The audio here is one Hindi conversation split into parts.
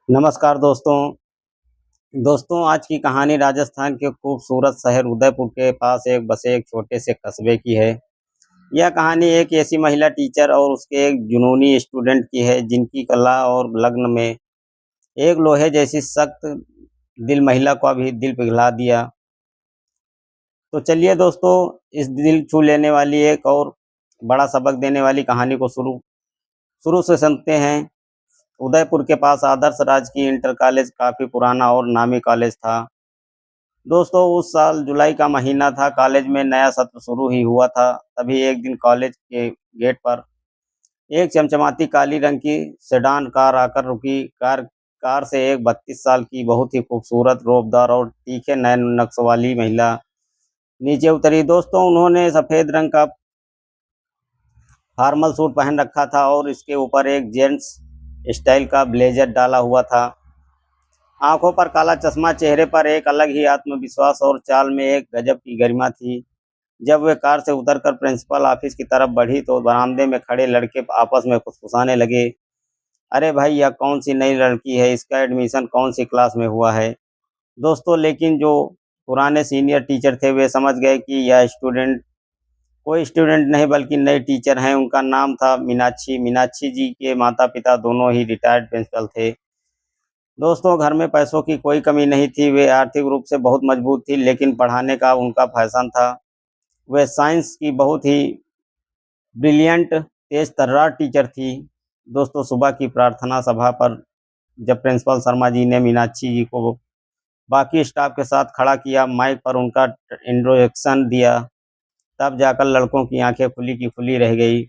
नमस्कार दोस्तों। आज की कहानी राजस्थान के खूबसूरत शहर उदयपुर के पास एक बसे एक छोटे से कस्बे की है। यह कहानी एक ऐसी महिला टीचर और उसके एक जुनूनी स्टूडेंट की है जिनकी कला और लगन में एक लोहे जैसी सख्त दिल महिला को भी दिल पिघला दिया। तो चलिए दोस्तों, इस दिल छू लेने वाली एक और बड़ा सबक देने वाली कहानी को शुरू शुरू से सुनते हैं। उदयपुर के पास आदर्श राजकीय इंटर कॉलेज काफ़ी पुराना और नामी कॉलेज था। दोस्तों, उस साल जुलाई का महीना था। कॉलेज में नया सत्र शुरू ही हुआ था। तभी एक दिन कॉलेज के गेट पर एक चमचमाती काली रंग की सेडान कार आकर रुकी। कार कार से एक 32 साल की बहुत ही खूबसूरत, रौबदार और तीखे नयन नक्श वाली महिला नीचे उतरी। दोस्तों, उन्होंने सफ़ेद रंग का फॉर्मल सूट पहन रखा था और इसके ऊपर एक जेंट्स स्टाइल का ब्लेजर डाला हुआ था। आंखों पर काला चश्मा, चेहरे पर एक अलग ही आत्मविश्वास और चाल में एक गजब की गरिमा थी। जब वे कार से उतरकर प्रिंसिपल ऑफिस की तरफ बढ़ी तो बरामदे में खड़े लड़के आपस में फुसफुसाने लगे, अरे भाई, यह कौन सी नई लड़की है, इसका एडमिशन कौन सी क्लास में हुआ है। दोस्तों, लेकिन जो पुराने सीनियर टीचर थे वे समझ गए कि यह स्टूडेंट कोई स्टूडेंट नहीं बल्कि नए टीचर हैं। उनका नाम था मीनाक्षी। मीनाक्षी जी के माता पिता दोनों ही रिटायर्ड प्रिंसिपल थे। दोस्तों, घर में पैसों की कोई कमी नहीं थी। वे आर्थिक रूप से बहुत मजबूत थी, लेकिन पढ़ाने का उनका फैशन था। वे साइंस की बहुत ही ब्रिलियंट, तेज तर्रार टीचर थी। दोस्तों, सुबह की प्रार्थना सभा पर जब प्रिंसिपल शर्मा जी ने मीनाक्षी जी को बाकी स्टाफ के साथ खड़ा किया, माइक पर उनका इंट्रोडक्शन दिया, तब जाकर लड़कों की आंखें खुली की खुली रह गई।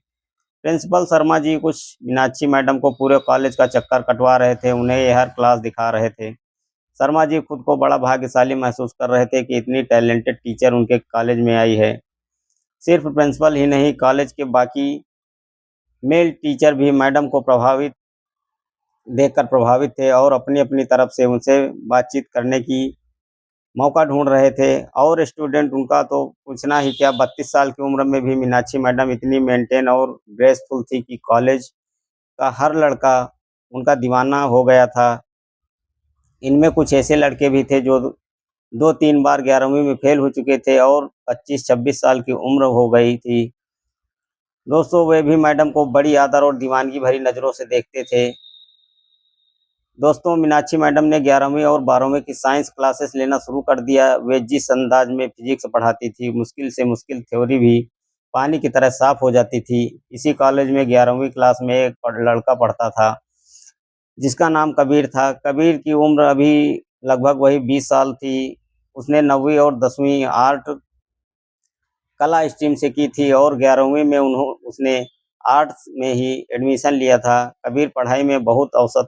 प्रिंसिपल शर्मा जी कुछ मीनाक्षी मैडम को पूरे कॉलेज का चक्कर कटवा रहे थे, उन्हें ये हर क्लास दिखा रहे थे। शर्मा जी खुद को बड़ा भाग्यशाली महसूस कर रहे थे कि इतनी टैलेंटेड टीचर उनके कॉलेज में आई है। सिर्फ प्रिंसिपल ही नहीं, कॉलेज के बाकी मेल टीचर भी मैडम को देखकर प्रभावित थे और अपनी अपनी तरफ से उनसे बातचीत करने की मौका ढूंढ रहे थे। और स्टूडेंट उनका तो पूछना ही क्या, 32 साल की उम्र में भी मीनाक्षी मैडम इतनी मेंटेन और ग्रेसफुल थी कि कॉलेज का हर लड़का उनका दीवाना हो गया था। इनमें कुछ ऐसे लड़के भी थे जो 2-3 बार 11वीं में फेल हो चुके थे और 25-26 साल की उम्र हो गई थी। दोस्तों, वे भी मैडम को बड़ी आदर और दीवानगी भरी नज़रों से देखते थे। दोस्तों, मीनाक्षी मैडम ने 11वीं और 12वीं की साइंस क्लासेस लेना शुरू कर दिया। वे जिस अंदाज में फिजिक्स पढ़ाती थी, मुश्किल से मुश्किल थ्योरी भी पानी की तरह साफ हो जाती थी। इसी कॉलेज में 11वीं क्लास में एक लड़का पढ़ता था जिसका नाम कबीर था। कबीर की उम्र अभी लगभग वही 20 साल थी। उसने 9वीं और 10वीं आर्ट कला स्ट्रीम से की थी और 11वीं में उसने आर्ट्स में ही एडमिशन लिया था। कबीर पढ़ाई में बहुत औसत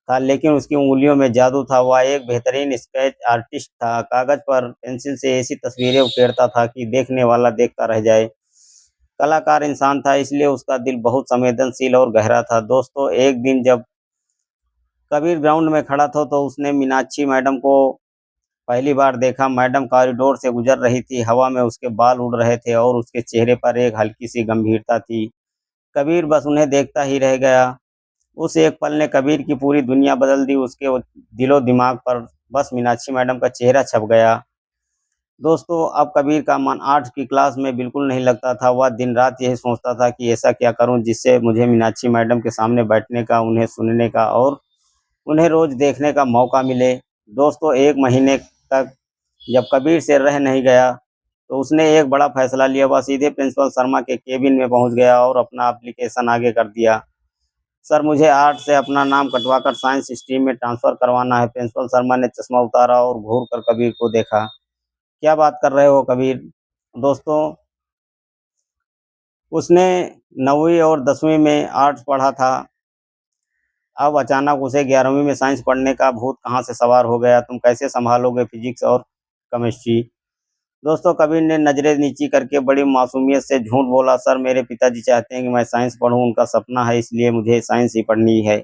था, लेकिन उसकी उंगलियों में जादू था। वह एक बेहतरीन स्केच आर्टिस्ट था। कागज पर पेंसिल से ऐसी तस्वीरें उकेरता था कि देखने वाला देखता रह जाए। कलाकार इंसान था, इसलिए उसका दिल बहुत संवेदनशील और गहरा था। दोस्तों, एक दिन जब कबीर ग्राउंड में खड़ा था तो उसने मीनाक्षी मैडम को पहली बार देखा। मैडम कॉरिडोर से गुजर रही थी, हवा में उसके बाल उड़ रहे थे और उसके चेहरे पर एक हल्की सी गंभीरता थी। कबीर बस उन्हें देखता ही रह गया। उस एक पल ने कबीर की पूरी दुनिया बदल दी। उसके दिलो दिमाग पर बस मीनाक्षी मैडम का चेहरा छप गया। दोस्तों, अब कबीर का मन आर्ट की क्लास में बिल्कुल नहीं लगता था। वह दिन रात यही सोचता था कि ऐसा क्या करूं जिससे मुझे मीनाक्षी मैडम के सामने बैठने का, उन्हें सुनने का और उन्हें रोज देखने का मौका मिले। दोस्तों, 1 महीने तक जब कबीर से रह नहीं गया तो उसने एक बड़ा फैसला लिया। वह सीधे प्रिंसिपल शर्मा के केबिन में पहुंच गया और अपना एप्लीकेशन आगे कर दिया। सर, मुझे आर्ट से अपना नाम कटवाकर साइंस स्ट्रीम में ट्रांसफ़र करवाना है। प्रिंसिपल शर्मा ने चश्मा उतारा और घूर कर कबीर को देखा। क्या बात कर रहे हो कबीर? दोस्तों, उसने 9वीं और 10वीं में आर्ट्स पढ़ा था। अब अचानक उसे 11वीं में साइंस पढ़ने का भूत कहाँ से सवार हो गया? तुम कैसे संभालोगे फिजिक्स और केमिस्ट्री? दोस्तों, कबीर ने नज़रें नीची करके बड़ी मासूमियत से झूठ बोला, सर, मेरे पिताजी चाहते हैं कि मैं साइंस पढूं, उनका सपना है, इसलिए मुझे साइंस ही पढ़नी है।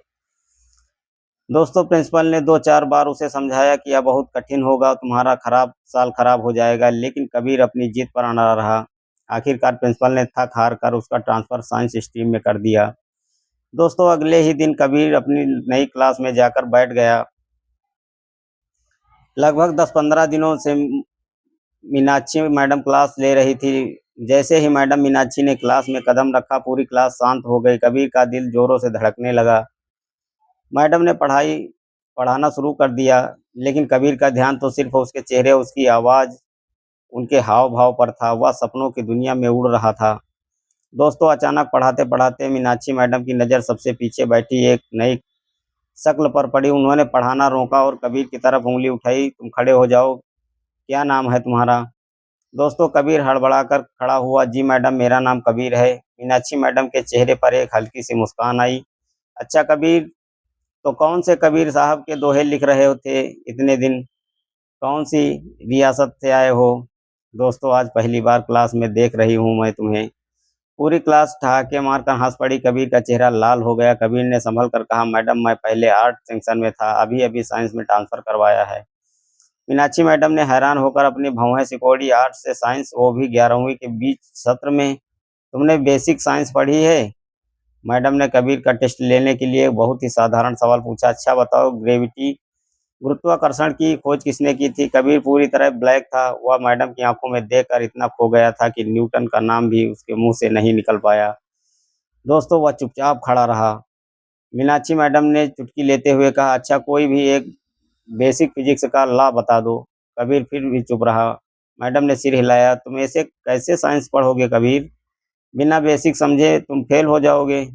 दोस्तों, प्रिंसिपल ने 2-4 बार उसे समझाया कि यह बहुत कठिन होगा, तुम्हारा साल खराब हो जाएगा, लेकिन कबीर अपनी जिद पर अड़ा रहा। आखिरकार प्रिंसिपल ने थक हार कर उसका ट्रांसफ़र साइंस स्ट्रीम में कर दिया। दोस्तों अगले ही दिन कबीर अपनी नई क्लास में जाकर बैठ गया। लगभग 10-15 दिनों से मीनाक्षी मैडम क्लास ले रही थी। जैसे ही मैडम मीनाक्षी ने क्लास में कदम रखा, पूरी क्लास शांत हो गई। कबीर का दिल जोरों से धड़कने लगा। मैडम ने पढ़ाना शुरू कर दिया, लेकिन कबीर का ध्यान तो सिर्फ उसके चेहरे, उसकी आवाज़, उनके हाव-भाव पर था। वह सपनों की दुनिया में उड़ रहा था। दोस्तों अचानक पढ़ाते-पढ़ाते मीनाक्षी मैडम की नज़र सबसे पीछे बैठी एक नई शक्ल पर पड़ी। उन्होंने पढ़ाना रोका और कबीर की तरफ उँगली उठाई। तुम खड़े हो जाओ, क्या नाम है तुम्हारा? दोस्तों कबीर हड़बड़ाकर खड़ा हुआ। जी मैडम, मेरा नाम कबीर है। मीनाक्षी मैडम के चेहरे पर एक हल्की सी मुस्कान आई। अच्छा कबीर, तो कौन से कबीर साहब के दोहे लिख रहे थे इतने दिन? कौन सी रियासत से आए हो? दोस्तों आज पहली बार क्लास में देख रही हूँ मैं तुम्हें। पूरी क्लास ठहाके मारकर हंस पड़ी। कबीर का चेहरा लाल हो गया। कबीर ने संभल कर कहा, मैडम मैं पहले आर्ट सेक्शन में था, अभी अभी साइंस में ट्रांसफ़र करवाया है। मीनाक्षी मैडम ने हैरान होकर अपनी भौहें सिकोड़ी। आर्ट से साइंस, वो भी 11वीं के बीच सत्र में? तुमने बेसिक साइंस पढ़ी है? मैडम ने कबीर का टेस्ट लेने के लिए बहुत ही साधारण सवाल पूछा। अच्छा बताओ, ग्रेविटी, गुरुत्वाकर्षण की खोज किसने की थी? कबीर पूरी तरह ब्लैक था। वह मैडम की आंखों में देखकर इतना खो गया था कि न्यूटन का नाम भी उसके मुंह से नहीं निकल पाया। दोस्तों वह चुपचाप खड़ा रहा। मीनाक्षी मैडम ने चुटकी लेते हुए कहा, अच्छा कोई भी एक बेसिक फिजिक्स का लॉ बता दो। कबीर फिर भी चुप रहा। मैडम ने सिर हिलाया। तुम ऐसे कैसे साइंस पढ़ोगे कबीर? बिना बेसिक समझे तुम फेल हो जाओगे।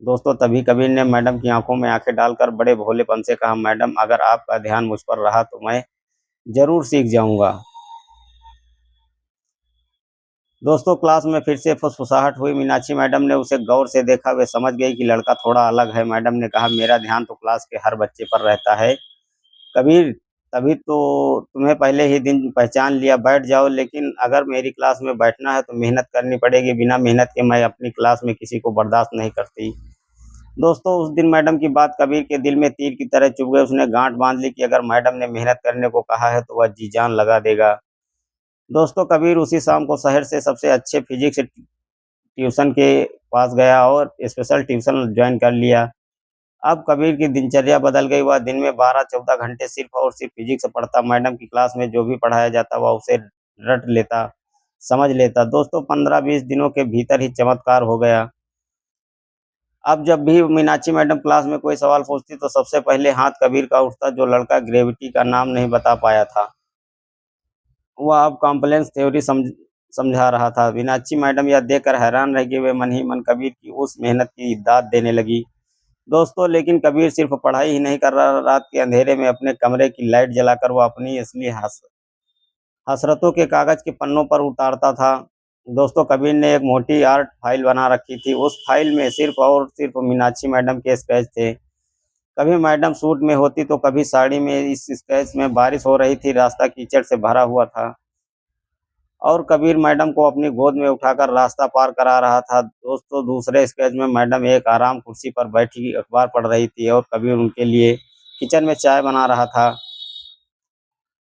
दोस्तों तभी कबीर ने मैडम की आंखों में आंखें डालकर बड़े भोलेपन से कहा, मैडम अगर आपका ध्यान मुझ पर रहा तो मैं जरूर सीख जाऊंगा। दोस्तों क्लास में फिर से फुसफुसाहट हुई। मीनाक्षी मैडम ने उसे गौर से देखा। वे समझ गई कि लड़का थोड़ा अलग है। मैडम ने कहा, मेरा ध्यान तो क्लास के हर बच्चे पर रहता है कबीर, तभी तो तुम्हें पहले ही दिन पहचान लिया। बैठ जाओ, लेकिन अगर मेरी क्लास में बैठना है तो मेहनत करनी पड़ेगी। बिना मेहनत के मैं अपनी क्लास में किसी को बर्दाश्त नहीं करती। दोस्तों उस दिन मैडम की बात कबीर के दिल में तीर की तरह चुभ गई। उसने गांठ बांध ली कि अगर मैडम ने मेहनत करने को कहा है तो वह जी जान लगा देगा। दोस्तों कबीर उसी शाम को शहर से सबसे अच्छे फिजिक्स ट्यूशन के पास गया और स्पेशल ट्यूशन ज्वाइन कर लिया। अब कबीर की दिनचर्या बदल गई। वह दिन में 12-14 घंटे सिर्फ और सिर्फ फिजिक्स पढ़ता। मैडम की क्लास में जो भी पढ़ाया जाता वह उसे रट लेता, समझ लेता। दोस्तों 15-20 दिनों के भीतर ही चमत्कार हो गया। अब जब भी मीनाक्षी मैडम क्लास में कोई सवाल पूछती तो सबसे पहले हाथ कबीर का उठता। जो लड़का ग्रेविटी का नाम नहीं बता पाया था, वह अब कॉम्प्लेक्स थ्योरी समझा रहा था। मीनाक्षी मैडम यह देखकर हैरान रह गई। वे मन ही मन कबीर की उस मेहनत की दाद देने लगी। दोस्तों लेकिन कबीर सिर्फ पढ़ाई ही नहीं कर रहा। रात के अंधेरे में अपने कमरे की लाइट जलाकर वह अपनी असली हसरतों के कागज के पन्नों पर उतारता था। दोस्तों कबीर ने एक मोटी आर्ट फाइल बना रखी थी। उस फाइल में सिर्फ और सिर्फ मीनाक्षी मैडम के स्केच थे। कभी मैडम सूट में होती तो कभी साड़ी में। इस स्केच में बारिश हो रही थी, रास्ता कीचड़ से भरा हुआ था और कबीर मैडम को अपनी गोद में उठाकर रास्ता पार करा रहा था। दोस्तों दूसरे स्केच में मैडम एक आराम कुर्सी पर बैठी अखबार पढ़ रही थी और कबीर उनके लिए किचन में चाय बना रहा था।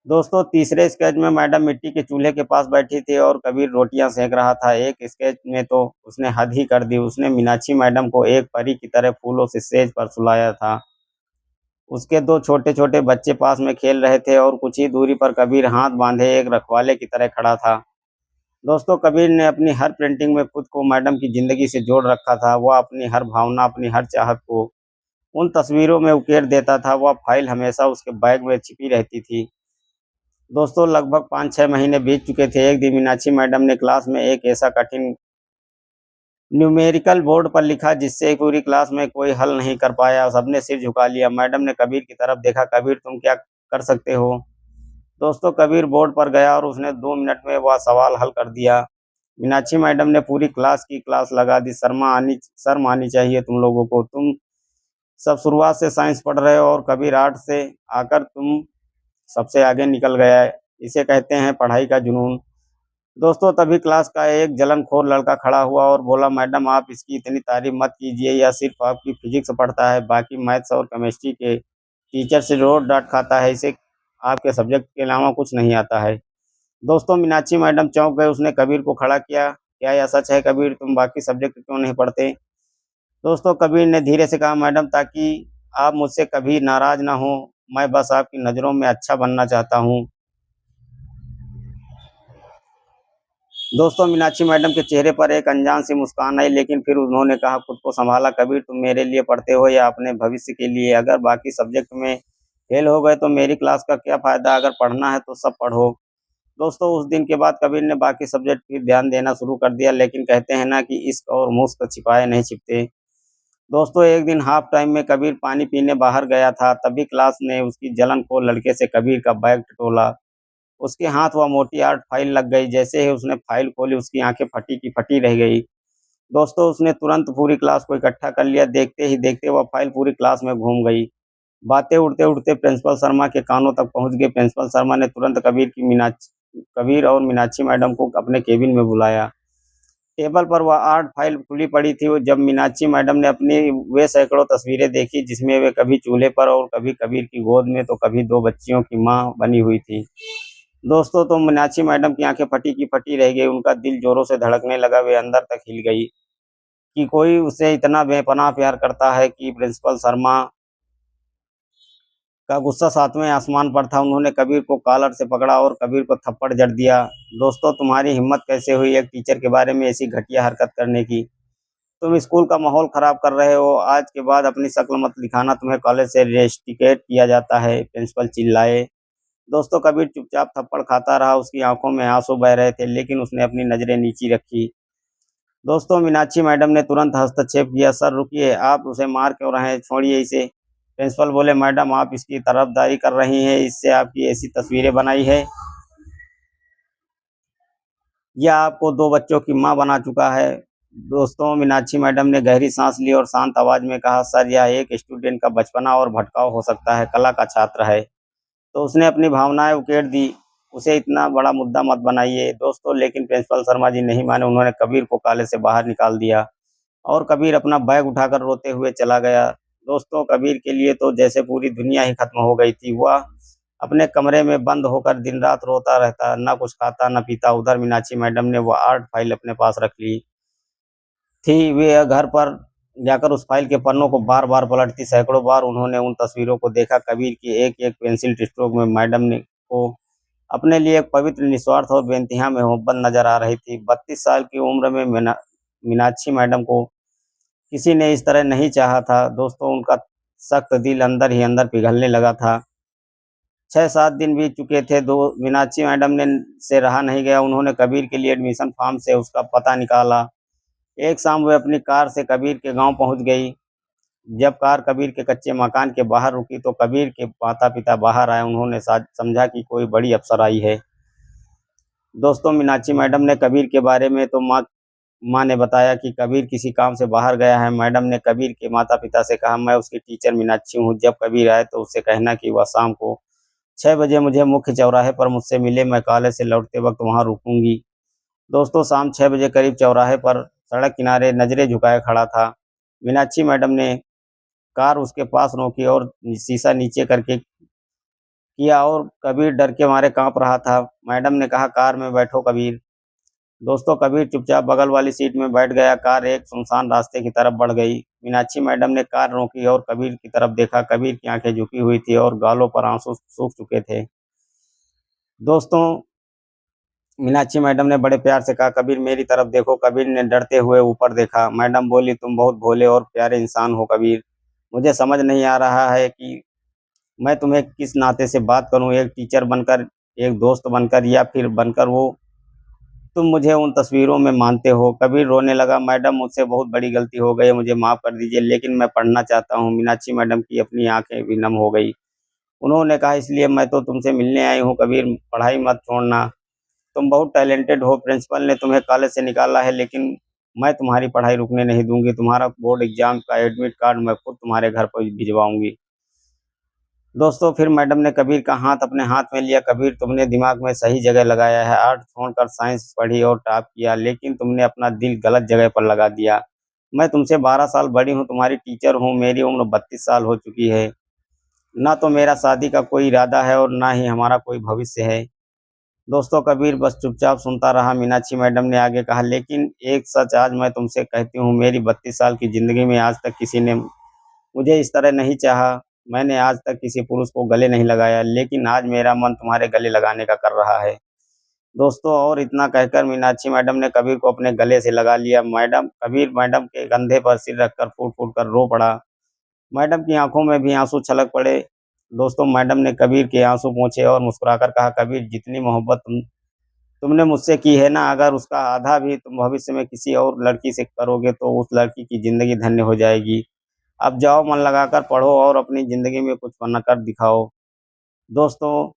दोस्तों तीसरे स्केच में मैडम मिट्टी के चूल्हे के पास बैठी थी और कबीर रोटियां सेक रहा था। एक स्केच में तो उसने हद ही कर दी। उसने मीनाक्षी मैडम को एक परी की तरह फूलों से सेज पर सुलाया था। उसके दो छोटे छोटे बच्चे पास में खेल रहे थे और कुछ ही दूरी पर कबीर हाथ बांधे एक रखवाले की तरह खड़ा था। दोस्तों कबीर ने अपनी हर पेंटिंग में खुद को मैडम की ज़िंदगी से जोड़ रखा था। वह अपनी हर भावना, अपनी हर चाहत को उन तस्वीरों में उकेर देता था। वह फाइल हमेशा उसके बैग में छिपी रहती थी। दोस्तों लगभग 5-6 महीने बीत चुके थे। एक दिन मीनाक्षी मैडम ने क्लास में एक ऐसा कठिन न्यूमेरिकल बोर्ड पर लिखा जिससे पूरी क्लास में कोई हल नहीं कर पाया। सबने सिर झुका लिया। मैडम ने कबीर की तरफ देखा, कबीर तुम क्या कर सकते हो? दोस्तों कबीर बोर्ड पर गया और उसने 2 मिनट में वह सवाल हल कर दिया। मीनाक्षी मैडम ने पूरी क्लास की क्लास लगा दी। शर्म आनी चाहिए तुम लोगों को। तुम सब शुरुआत से साइंस पढ़ रहे हो और कबीर आर्ट से आकर तुम सबसे आगे निकल गया है। इसे कहते हैं पढ़ाई का जुनून। दोस्तों तभी क्लास का एक जलनखोर लड़का खड़ा हुआ और बोला, मैडम आप इसकी इतनी तारीफ मत कीजिए। यह सिर्फ आपकी फिजिक्स पढ़ता है, बाकी मैथ्स और केमिस्ट्री के टीचर से रोज डांट खाता है। इसे आपके सब्जेक्ट के अलावा कुछ नहीं आता है। दोस्तों मीनाक्षी मैडम चौंक गए। उसने कबीर को खड़ा किया। क्या यह सच है कबीर, तुम बाकी सब्जेक्ट क्यों नहीं पढ़ते? दोस्तों कबीर ने धीरे से कहा, मैडम ताकि आप मुझसे कभी नाराज ना हो, मैं बस आपकी नज़रों में अच्छा बनना चाहता हूँ। दोस्तों मीनाक्षी मैडम के चेहरे पर एक अनजान सी मुस्कान आई, लेकिन फिर उन्होंने कहा, खुद को संभाला, कबीर तुम मेरे लिए पढ़ते हो या अपने भविष्य के लिए? अगर बाकी सब्जेक्ट में फेल हो गए तो मेरी क्लास का क्या फ़ायदा? अगर पढ़ना है तो सब पढ़ो। दोस्तों उस दिन के बाद कबीर ने बाकी सब्जेक्ट फिर ध्यान देना शुरू कर दिया, लेकिन कहते हैं ना कि इश्क और मुश्क छिपाए नहीं छिपते। दोस्तों एक दिन हाफ टाइम में कबीर पानी पीने बाहर गया था, तभी क्लास ने उसकी जलनखोर लड़के से कबीर का बैग टटोला। उसके हाथ वह मोटी आर्ट फाइल लग गई। जैसे ही उसने फाइल खोली उसकी आंखें फटी की फटी रह गई। दोस्तों उसने तुरंत पूरी क्लास को इकट्ठा कर लिया। देखते ही देखते वह फाइल पूरी क्लास में घूम गई। बातें उड़ते उड़ते प्रिंसिपल शर्मा के कानों तक पहुंच गई। प्रिंसिपल शर्मा ने तुरंत कबीर और मीनाक्षी मैडम को अपने केबिन में बुलाया। टेबल पर वह आर्ट फाइल खुली पड़ी थी। वो जब मीनाक्षी मैडम ने अपनी वे सैकड़ों तस्वीरें देखी, जिसमें वे कभी चूल्हे पर और कभी कबीर की गोद में तो कभी दो बच्चियों की माँ बनी हुई थी। दोस्तों तो मीनाक्षी मैडम की आंखें फटी की फटी रह गई। उनका दिल जोरों से धड़कने लगा। वे अंदर तक हिल गई कि कोई उसे इतना बेपनाह प्यार करता है। कि प्रिंसिपल शर्मा का गुस्सा सातवें आसमान पर था। उन्होंने कबीर को कॉलर से पकड़ा और कबीर को थप्पड़ जड़ दिया। दोस्तों तुम्हारी हिम्मत कैसे हुई एक टीचर के बारे में ऐसी घटिया हरकत करने की? तुम स्कूल का माहौल खराब कर रहे हो। आज के बाद अपनी शक्ल मत दिखाना, तुम्हें कॉलेज से रेस्टिकेट किया जाता है। प्रिंसिपल चिल्लाए। दोस्तों कबीर चुपचाप थप्पड़ खाता रहा। उसकी आंखों में आंसू बह रहे थे, लेकिन उसने अपनी नजरें नीची रखी। दोस्तों मीनाक्षी मैडम ने तुरंत हस्तक्षेप किया। सर रुकिए, आप उसे मार क्यों रहे हैं? छोड़िए इसे। प्रिंसिपल बोले, मैडम आप इसकी तरफदारी कर रही हैं। इससे आपकी ऐसी तस्वीरें बनाई है। यह आपको दो बच्चों की माँ बना चुका है। दोस्तों मीनाक्षी मैडम ने गहरी सांस ली और शांत आवाज में कहा, सर यह एक स्टूडेंट का बचपना और भटकाव हो सकता है, कला का छात्र है। तो उसने अपनी भावनाएं उकेड़ दी। उसे इतना बड़ा मुद्दा मत बनाइए। दोस्तों लेकिन प्रिंसिपल शर्मा जी नहीं माने। उन्होंने कबीर को कॉलेज से बाहर निकाल दिया और कबीर अपना बैग उठाकर रोते हुए चला गया। दोस्तों कबीर के लिए तो जैसे पूरी दुनिया ही खत्म हो गई थी। वह अपने कमरे में बंद होकर दिन रात रोता रहता, ना कुछ खाता न पीता। उधर मीनाक्षी मैडम ने वह आर्ट फाइल अपने पास रख ली थी। वे घर पर जाकर उस फाइल के पन्नों को बार बार पलटती। सैकड़ों बार उन्होंने उन तस्वीरों को देखा। कबीर की एक एक पेंसिल स्ट्रोक में मैडम ने को अपने लिए एक पवित्र, निस्वार्थ और बेइंतहा मोहब्बत नजर आ रही थी। 32 साल की उम्र में मीनाक्षी मैडम को किसी ने इस तरह नहीं चाहा था। दोस्तों उनका सख्त दिल अंदर ही अंदर पिघलने लगा था। 6-7 दिन बीत चुके थे। दो मीनाक्षी मैडम ने से रहा नहीं गया। उन्होंने कबीर के लिए एडमिशन फॉर्म से उसका पता निकाला। एक शाम वे अपनी कार से कबीर के गांव पहुंच गई। जब कार कबीर के कच्चे मकान के बाहर रुकी तो कबीर के माता पिता बाहर आए। उन्होंने समझा कि कोई बड़ी अफसर आई है। दोस्तों मीनाक्षी मैडम ने कबीर के बारे में तो माँ ने बताया कि कबीर किसी काम से बाहर गया है। मैडम ने कबीर के माता पिता से कहा, मैं उसकी टीचर मीनाक्षी हूँ। जब कबीर आए तो उससे कहना कि वह शाम को 6 बजे मुझे मुख्य चौराहे पर मुझसे मिले। मैं कॉलेज से लौटते वक्त वहाँ रुकूंगी। दोस्तों शाम 6 बजे करीब चौराहे पर सड़क किनारे नजरें झुकाए खड़ा था। मीनाक्षी मैडम ने कार उसके पास रोकी और शीशा नीचे करके किया और कबीर डर के मारे कांप रहा था। मैडम ने कहा, कार में बैठो कबीर। दोस्तों कबीर चुपचाप बगल वाली सीट में बैठ गया। कार एक सुनसान रास्ते की तरफ बढ़ गई। मीनाक्षी मैडम ने कार रोकी और कबीर की तरफ देखा। कबीर की आंखें झुकी हुई थी और गालों पर आंसू सूख चुके थे। दोस्तों मीनाक्षी मैडम ने बड़े प्यार से कहा, कबीर मेरी तरफ देखो। कबीर ने डरते हुए ऊपर देखा। मैडम बोली, तुम बहुत भोले और प्यारे इंसान हो कबीर। मुझे समझ नहीं आ रहा है कि मैं तुम्हें किस नाते से बात करूं, एक टीचर बनकर, एक दोस्त बनकर, या फिर बनकर वो तुम मुझे उन तस्वीरों में मानते हो। कबीर रोने लगा। मैडम मुझसे बहुत बड़ी गलती हो गई है, मुझे माफ़ कर दीजिए, लेकिन मैं पढ़ना चाहता हूँ। मीनाक्षी मैडम की अपनी आंखें भी नम हो गई। उन्होंने कहा, इसलिए मैं तो तुमसे मिलने आई हूँ कबीर, पढ़ाई मत छोड़ना। तुम बहुत टैलेंटेड हो। प्रिंसिपल ने तुम्हें कॉलेज से निकाला है, लेकिन मैं तुम्हारी पढ़ाई रुकने नहीं दूंगी। तुम्हारा बोर्ड एग्जाम का एडमिट कार्ड मैं खुद तुम्हारे घर पर भिजवाऊंगी। दोस्तों फिर मैडम ने कबीर का हाथ अपने हाथ में लिया। कबीर तुमने दिमाग में सही जगह लगाया है। आर्ट छोड़कर साइंस पढ़ी और टॉप किया, लेकिन तुमने अपना दिल गलत जगह पर लगा दिया। मैं तुमसे 12 साल बड़ी हूँ, तुम्हारी टीचर हूँ। मेरी उम्र 32 साल हो चुकी है। ना तो मेरा शादी का कोई इरादा है और ना ही हमारा कोई भविष्य है। दोस्तों कबीर बस चुपचाप सुनता रहा। मीनाक्षी मैडम ने आगे कहा, लेकिन एक सच आज मैं तुमसे कहती हूँ, मेरी 32 साल की ज़िंदगी में आज तक किसी ने मुझे इस तरह नहीं चाहा। मैंने आज तक किसी पुरुष को गले नहीं लगाया, लेकिन आज मेरा मन तुम्हारे गले लगाने का कर रहा है। दोस्तों और इतना कहकर मीनाक्षी मैडम ने कबीर को अपने गले से लगा लिया। कबीर मैडम के कंधे पर सिर रखकर फूट-फूट कर रो पड़ा। मैडम की आँखों में भी आँसू छलक पड़े। दोस्तों मैडम ने कबीर के आँसू पोंछे और मुस्कुराकर कहा, कबीर जितनी मोहब्बत तुमने मुझसे की है ना, अगर उसका आधा भी तुम भविष्य में किसी और लड़की से करोगे तो उस लड़की की ज़िंदगी धन्य हो जाएगी। अब जाओ मन लगाकर पढ़ो और अपनी ज़िंदगी में कुछ बना कर दिखाओ। दोस्तों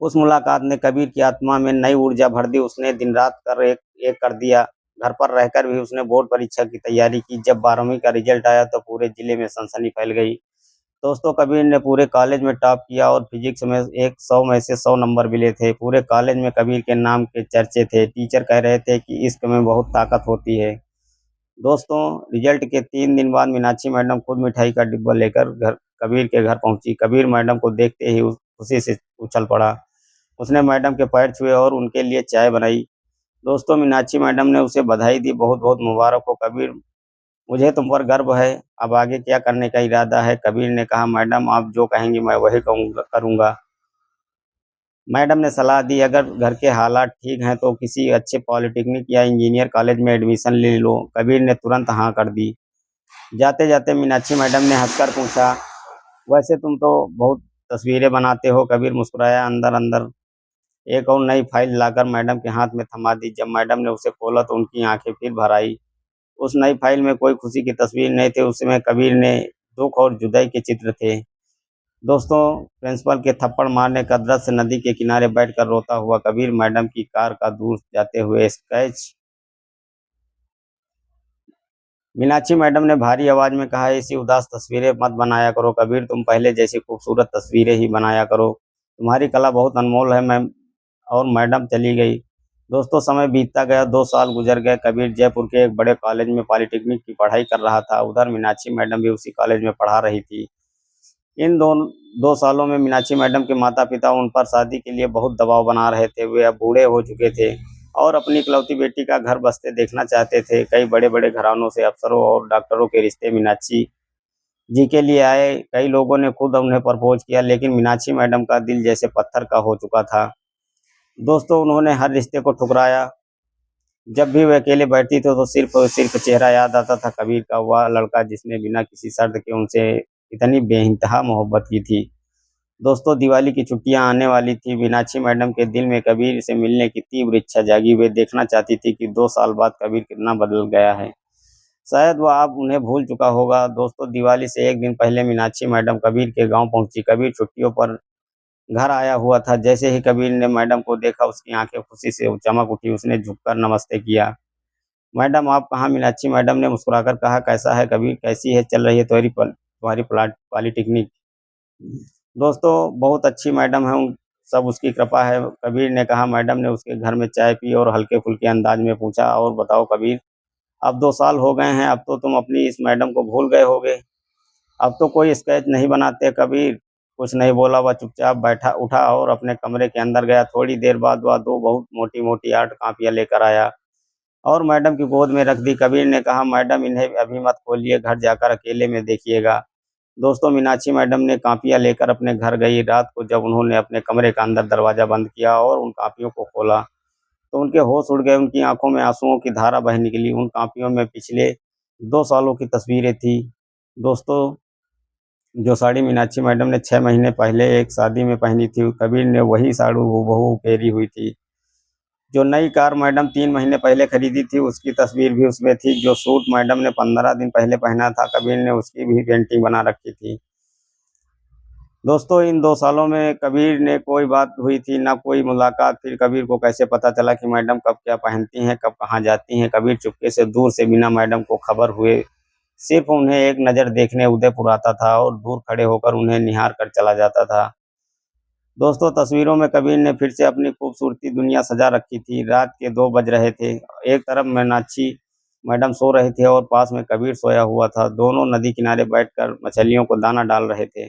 उस मुलाकात ने कबीर की आत्मा में नई ऊर्जा भर दी। उसने दिन-रात कर एक एक कर दिया। घर पर रहकर भी उसने बोर्ड परीक्षा की तैयारी की। जब 12वीं का रिज़ल्ट आया तो पूरे ज़िले में सनसनी फैल गई। दोस्तों कबीर ने पूरे कॉलेज में टॉप किया और फिजिक्स में 100 में से 100 नंबर मिले थे। पूरे कॉलेज में कबीर के नाम के चर्चे थे। टीचर कह रहे थे कि इश्क में बहुत ताकत होती है। दोस्तों रिजल्ट के 3 दिन बाद मीनाक्षी मैडम खुद मिठाई का डिब्बा लेकर घर कबीर के घर पहुंची। कबीर मैडम को देखते ही खुशी से उछल पड़ा। उसने मैडम के पैर छुए और उनके लिए चाय बनाई। दोस्तों मीनाक्षी मैडम ने उसे बधाई दी। बहुत बहुत मुबारक हो कबीर, मुझे तुम पर गर्व है। अब आगे क्या करने का इरादा है? कबीर ने कहा, मैडम आप जो कहेंगी मैं वही करूँगा। मैडम ने सलाह दी, अगर घर के हालात ठीक हैं तो किसी अच्छे पॉलिटेक्निक या इंजीनियर कॉलेज में एडमिशन ले लो। कबीर ने तुरंत हाँ कर दी। जाते जाते मीनाक्षी मैडम ने हंसकर पूछा, वैसे तुम तो बहुत तस्वीरें बनाते हो। कबीर मुस्कुराया। अंदर अंदर एक और नई फाइल लाकर मैडम के हाथ में थमा दी। जब मैडम ने उसे खोला तो उनकी आंखें फिर भर आई। उस नई फाइल में कोई खुशी की तस्वीर नहीं थी, उसमें कबीर ने दुख और जुदाई के चित्र थे। दोस्तों प्रिंसिपल के थप्पड़ मारने का दृश्य, नदी के किनारे बैठकर रोता हुआ कबीर, मैडम की कार का दूर जाते हुए स्केच। मीनाक्षी मैडम ने भारी आवाज में कहा, ऐसी उदास तस्वीरें मत बनाया करो कबीर, तुम पहले जैसी खूबसूरत तस्वीरें ही बनाया करो। तुम्हारी कला बहुत अनमोल है। मैम और मैडम चली गई। दोस्तों समय बीतता गया। 2 साल गुजर गए। कबीर जयपुर के एक बड़े कॉलेज में पॉलिटेक्निक की पढ़ाई कर रहा था। उधर मीनाक्षी मैडम भी उसी कॉलेज में पढ़ा रही थी। इन 2 सालों में मीनाक्षी मैडम के माता पिता उन पर शादी के लिए बहुत दबाव बना रहे थे। वे अब बूढ़े हो चुके थे और अपनी इकलौती बेटी का घर बसते देखना चाहते थे। कई बड़े बड़े घरानों से अफसरों और डॉक्टरों के रिश्ते मीनाक्षी जी के लिए आए। कई लोगों ने खुद उन्हें प्रपोज किया, लेकिन मीनाक्षी मैडम का दिल जैसे पत्थर का हो चुका था। दोस्तों उन्होंने हर रिश्ते को ठुकराया। जब भी वे अकेले बैठती थी तो सिर्फ और सिर्फ चेहरा याद आता था, कबीर का, वह लड़का जिसने बिना किसी शर्त के उनसे इतनी बेइंतहा मोहब्बत की थी। दोस्तों दिवाली की छुट्टियां आने वाली थी। मीनाक्षी मैडम के दिल में कबीर से मिलने की तीव्र इच्छा जागी। वे देखना चाहती थी कि 2 साल बाद कबीर कितना बदल गया है। शायद वह अब उन्हें भूल चुका होगा। दोस्तों दिवाली से एक दिन पहले मीनाक्षी मैडम कबीर के गांव पहुंची। कबीर छुट्टियों पर घर आया हुआ था। जैसे ही कबीर ने मैडम को देखा उसकी आंखें खुशी से चमक उठी। उसने झुककर नमस्ते किया। मैडम आप कहाँ? मीनाक्षी मैडम ने मुस्कुराकर कहा, कैसा है कबीर, कैसी है चल रही है तुम्हारी पॉलिटेक्निक? दोस्तों बहुत अच्छी मैडम है, सब उसकी कृपा है। कबीर ने कहा। मैडम ने उसके घर में चाय पी और हल्के फुल्के अंदाज में पूछा, और बताओ कबीर, अब 2 साल हो गए हैं, अब तो तुम अपनी इस मैडम को भूल गए होगे। अब तो कोई स्केच नहीं बनाते। कबीर कुछ नहीं बोला। वह चुपचाप बैठा उठा और अपने कमरे के अंदर गया। थोड़ी देर बाद वह 2 बहुत मोटी मोटी आर्ट कापियाँ लेकर आया और मैडम की गोद में रख दी। कबीर ने कहा, मैडम इन्हें अभी मत खोलिए, घर जाकर अकेले में देखिएगा। दोस्तों मीनाक्षी मैडम ने कापियाँ लेकर अपने घर गई। रात को जब उन्होंने अपने कमरे का अंदर दरवाज़ा बंद किया और उन कापियों को खोला तो उनके होश उड़ गए। उनकी आंखों में आंसुओं की धारा बह निकली। उन कापियों में पिछले 2 सालों की तस्वीरें थी। दोस्तों जो साड़ी मीनाक्षी मैडम ने 6 महीने पहले एक शादी में पहनी थी, कबीर ने वही साड़ी हूबहू उकेरी हुई थी। जो नई कार मैडम 3 महीने पहले खरीदी थी उसकी तस्वीर भी उसमें थी। जो सूट मैडम ने 15 दिन पहले पहना था, कबीर ने उसकी भी पेंटिंग बना रखी थी। दोस्तों इन 2 सालों में कबीर ने कोई बात हुई थी ना कोई मुलाकात। फिर कबीर को कैसे पता चला कि मैडम कब क्या पहनती हैं, कब कहाँ जाती हैं? कबीर चुपके से दूर से बिना मैडम को खबर हुए सिर्फ उन्हें एक नज़र देखने उदयपुर आता था और दूर खड़े होकर उन्हें निहार कर चला जाता था। दोस्तों तस्वीरों में कबीर ने फिर से अपनी खूबसूरती दुनिया सजा रखी थी। रात के 2 बज रहे थे। एक तरफ मीनाक्षी मैडम सो रहे थे और पास में कबीर सोया हुआ था। दोनों नदी किनारे बैठकर मछलियों को दाना डाल रहे थे।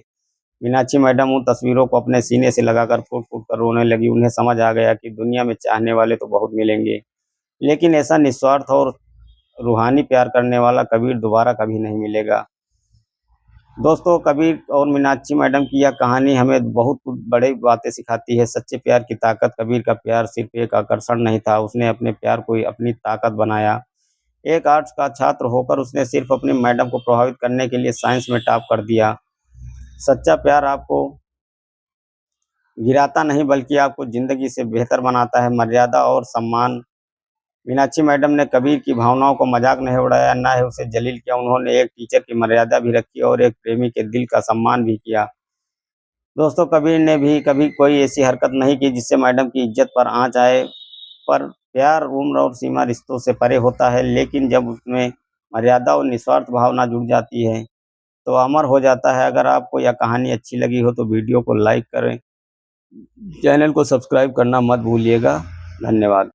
मीनाक्षी मैडम उन तस्वीरों को अपने सीने से लगाकर फूट फूट कर रोने लगी। उन्हें समझ आ गया कि दुनिया में चाहने वाले तो बहुत मिलेंगे, लेकिन ऐसा निस्वार्थ और रूहानी प्यार करने वाला कबीर दोबारा कभी नहीं मिलेगा। दोस्तों, कबीर और मीनाक्षी मैडम की यह कहानी हमें बहुत कुछ बड़ी बातें सिखाती है। सच्चे प्यार की ताकत। कबीर का प्यार सिर्फ एक आकर्षण नहीं था, उसने अपने प्यार को अपनी ताकत बनाया। एक आर्ट्स का छात्र होकर उसने सिर्फ अपनी मैडम को प्रभावित करने के लिए साइंस में टॉप कर दिया। सच्चा प्यार आपको गिराता नहीं, बल्कि आपको ज़िंदगी से बेहतर बनाता है। मर्यादा और सम्मान। मीनाक्षी मैडम ने कबीर की भावनाओं को मजाक नहीं उड़ाया, ना ही उसे जलील किया। उन्होंने एक टीचर की मर्यादा भी रखी और एक प्रेमी के दिल का सम्मान भी किया। दोस्तों, कबीर ने भी कभी कोई ऐसी हरकत नहीं की जिससे मैडम की इज्जत पर आँच आए। पर प्यार उम्र और सीमा रिश्तों से परे होता है, लेकिन जब उसमें मर्यादा और निस्वार्थ भावना जुड़ जाती है तो अमर हो जाता है। अगर आपको यह कहानी अच्छी लगी हो तो वीडियो को लाइक करें, चैनल को सब्सक्राइब करना मत भूलिएगा। धन्यवाद।